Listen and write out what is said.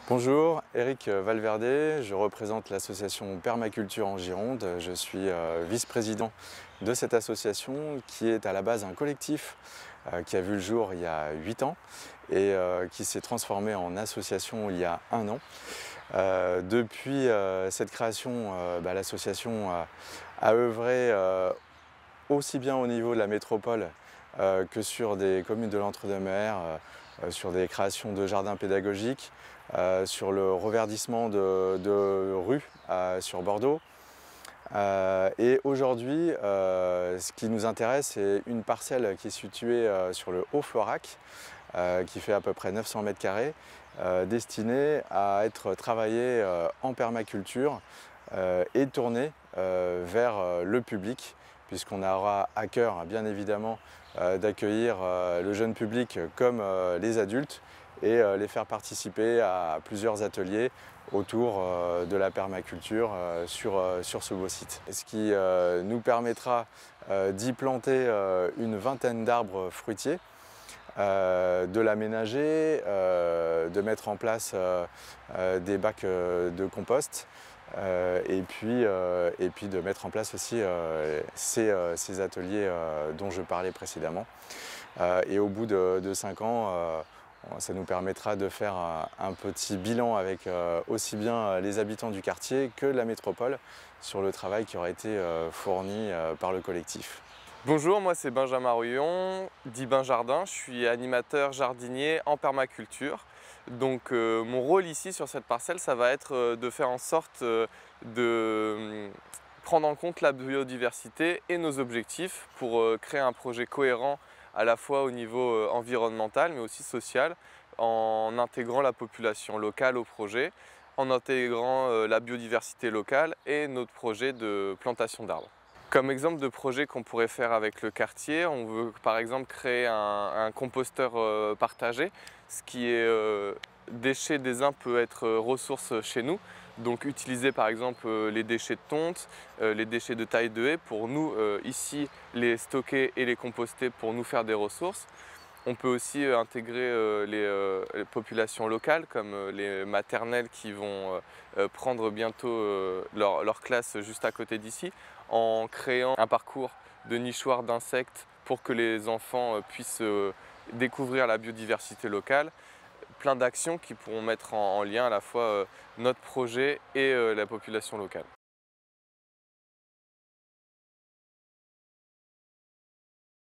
Bonjour, Eric Valverde, je représente l'association Permaculture en Gironde. Je suis vice-président de cette association qui est à la base un collectif qui a vu le jour il y a 8 ans et qui s'est transformé en association il y a 1 an. Depuis cette création, l'association a œuvré aussi bien au niveau de la métropole que sur des communes de l'Entre-deux-Mers, sur des créations de jardins pédagogiques, sur le reverdissement de rues sur Bordeaux. Et aujourd'hui, ce qui nous intéresse, c'est une parcelle qui est située sur le Haut-Florac, qui fait à peu près 900 mètres carrés, destinée à être travaillée en permaculture et tournée vers le public, puisqu'on aura à cœur, bien évidemment, d'accueillir le jeune public comme les adultes et les faire participer à plusieurs ateliers autour de la permaculture sur ce beau site. Ce qui nous permettra d'y planter une vingtaine d'arbres fruitiers, de l'aménager, de mettre en place des bacs de compost et puis de mettre en place aussi ces ateliers dont je parlais précédemment. Et au bout de 5 ans, ça nous permettra de faire un petit bilan avec aussi bien les habitants du quartier que la métropole sur le travail qui aura été fourni par le collectif. Bonjour, moi c'est Benjamin Rouillon, dit Benjardin, je suis animateur jardinier en permaculture. Donc mon rôle ici sur cette parcelle, ça va être de faire en sorte de prendre en compte la biodiversité et nos objectifs pour créer un projet cohérent à la fois au niveau environnemental mais aussi social, en intégrant la population locale au projet, en intégrant la biodiversité locale et notre projet de plantation d'arbres. Comme exemple de projet qu'on pourrait faire avec le quartier, on veut par exemple créer un composteur partagé. Ce qui est déchets des uns peut être ressource chez nous. Donc utiliser par exemple les déchets de tonte, les déchets de taille de haie pour nous ici les stocker et les composter pour nous faire des ressources. On peut aussi intégrer les populations locales comme les maternelles qui vont prendre bientôt leur classe juste à côté d'ici, en créant un parcours de nichoirs d'insectes pour que les enfants puissent découvrir la biodiversité locale. Plein d'actions qui pourront mettre en lien à la fois notre projet et la population locale.